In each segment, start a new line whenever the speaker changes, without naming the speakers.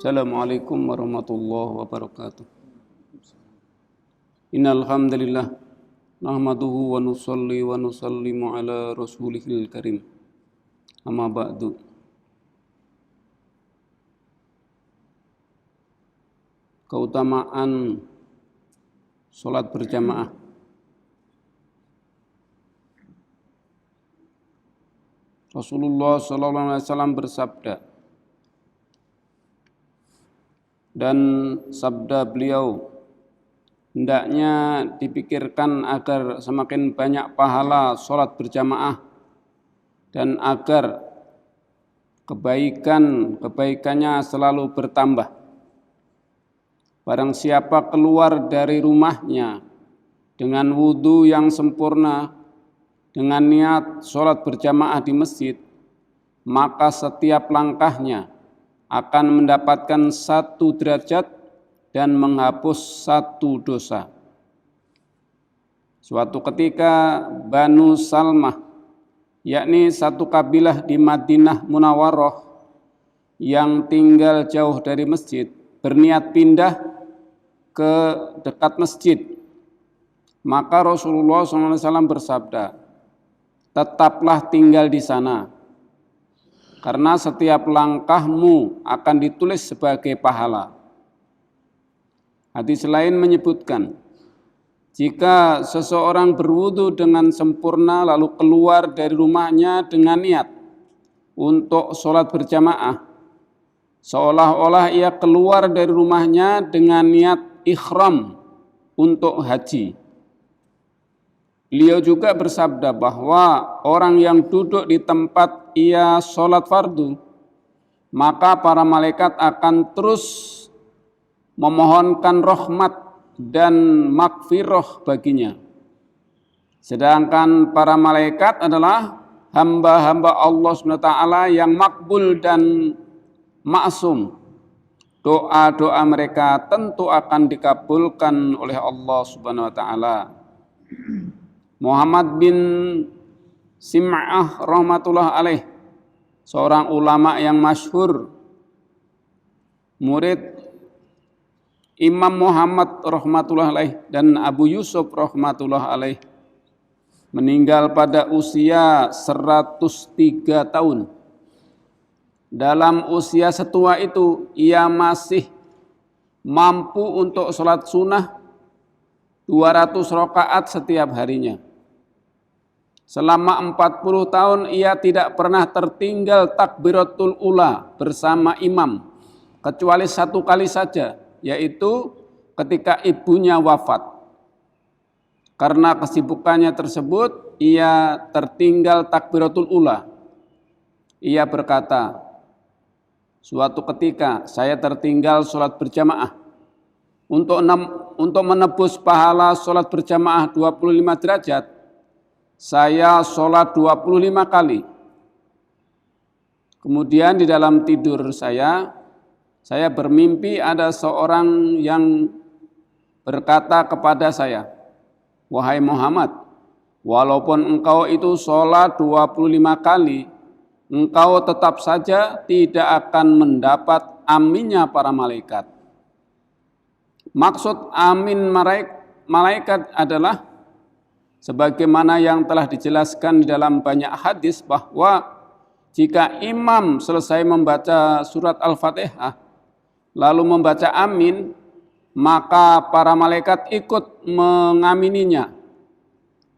Assalamualaikum warahmatullahi wabarakatuh. Innal hamdalillah nahmaduhu wa nusalli wa nusallimu ala rasulihil karim. Amma ba'du. Keutamaan salat berjamaah. Rasulullah sallallahu alaihi wasallam bersabda, dan sabda beliau, hendaknya dipikirkan agar semakin banyak pahala salat berjamaah dan agar kebaikannya selalu bertambah. Barang siapa keluar dari rumahnya dengan wudu yang sempurna, dengan niat salat berjamaah di masjid, maka setiap langkahnya akan mendapatkan 1 derajat dan menghapus 1 dosa. Suatu ketika Banu Salmah, yakni satu kabilah di Madinah Munawwarah yang tinggal jauh dari masjid, berniat pindah ke dekat masjid. Maka Rasulullah SAW bersabda, tetaplah tinggal di sana, karena setiap langkahmu akan ditulis sebagai pahala. Hadis lain menyebutkan, jika seseorang berwudu dengan sempurna lalu keluar dari rumahnya dengan niat untuk sholat berjamaah, seolah-olah ia keluar dari rumahnya dengan niat ikhram untuk haji. Beliau juga bersabda bahwa orang yang duduk di tempat ia sholat fardu, maka para malaikat akan terus memohonkan rahmat dan maghfirah baginya. Sedangkan para malaikat adalah hamba-hamba Allah SWT yang makbul dan maksum. Doa-doa mereka tentu akan dikabulkan oleh Allah SWT. Muhammad bin Sim'ah rahmatullah alaih, seorang ulama yang masyhur, murid Imam Muhammad rahmatullah alaih dan Abu Yusuf rahmatullah alaih, meninggal pada usia 103 tahun. Dalam usia setua itu ia masih mampu untuk sholat sunnah 200 rakaat setiap harinya. Selama 40 tahun ia tidak pernah tertinggal takbiratul ula bersama imam, kecuali 1 kali saja, yaitu ketika ibunya wafat. Karena kesibukannya tersebut, ia tertinggal takbiratul ula. Ia berkata, suatu ketika saya tertinggal sholat berjamaah. Untuk menebus pahala sholat berjamaah 25 derajat, saya sholat 25 kali. Kemudian di dalam tidur saya bermimpi ada seorang yang berkata kepada saya, wahai Muhammad, walaupun engkau itu sholat 25 kali, engkau tetap saja tidak akan mendapat aminnya para malaikat. Maksud amin malaikat adalah sebagaimana yang telah dijelaskan di dalam banyak hadis, bahwa jika imam selesai membaca surat Al-Fatihah lalu membaca amin, maka para malaikat ikut mengamininya.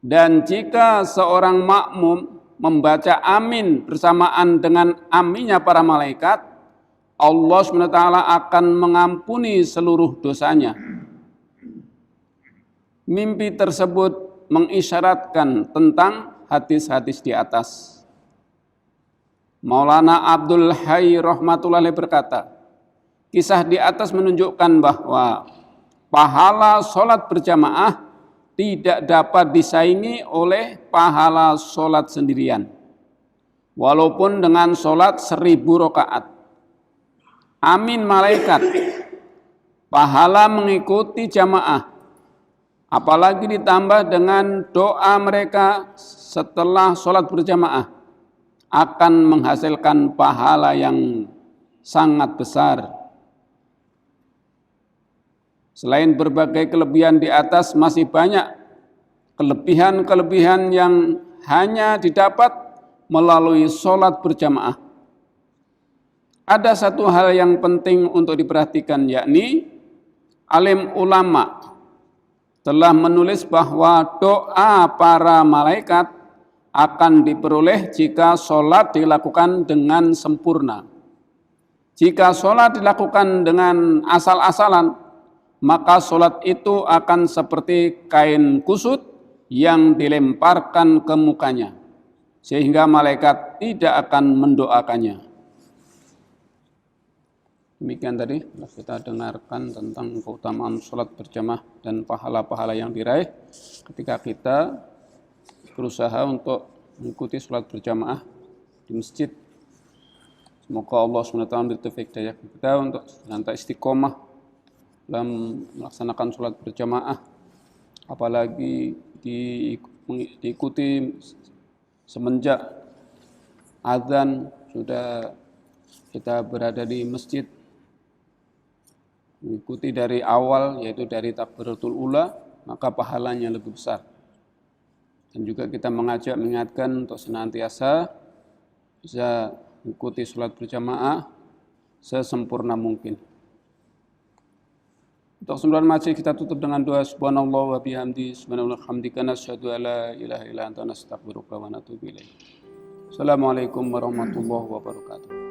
Dan jika seorang makmum membaca amin bersamaan dengan aminnya para malaikat, Allah SWT akan mengampuni seluruh dosanya. Mimpi tersebut mengisyaratkan tentang hadis-hadis di atas. Maulana Abdul Hayy rahmatullahi berkata, kisah di atas menunjukkan bahwa pahala sholat berjamaah tidak dapat disaingi oleh pahala sholat sendirian, walaupun dengan sholat 1000 rakaat. Amin malaikat, pahala mengikuti jamaah, apalagi ditambah dengan doa mereka setelah sholat berjamaah, akan menghasilkan pahala yang sangat besar Selain berbagai kelebihan di atas, masih banyak kelebihan-kelebihan yang hanya didapat melalui sholat berjamaah. Ada satu hal yang penting untuk diperhatikan, yakni alim ulama telah menulis bahwa doa para malaikat akan diperoleh jika sholat dilakukan dengan sempurna. Jika sholat dilakukan dengan asal-asalan, maka sholat itu akan seperti kain kusut yang dilemparkan ke mukanya, sehingga malaikat tidak akan mendoakannya. Demikian tadi kita dengarkan tentang keutamaan sholat berjamaah dan pahala-pahala yang diraih ketika kita berusaha untuk mengikuti sholat berjamaah di masjid. Semoga Allah SWT memberi taufik hidayah kita untuk senantiasa istiqomah dalam melaksanakan sholat berjamaah, apalagi diikuti semenjak azan sudah kita berada di masjid, mengikuti dari awal, yaitu dari takbiratul ula, maka pahalanya lebih besar. Dan juga kita mengingatkan untuk senantiasa bisa mengikuti sholat berjamaah sesempurna mungkin. Untuk sembilan majlis kita tutup dengan doa subhanallah wa bihamdi subhanallah hamdika nasyhadu alla ilaha illa anta nastaghfiruka wa natubu ilaik. Assalamualaikum warahmatullahi wabarakatuh.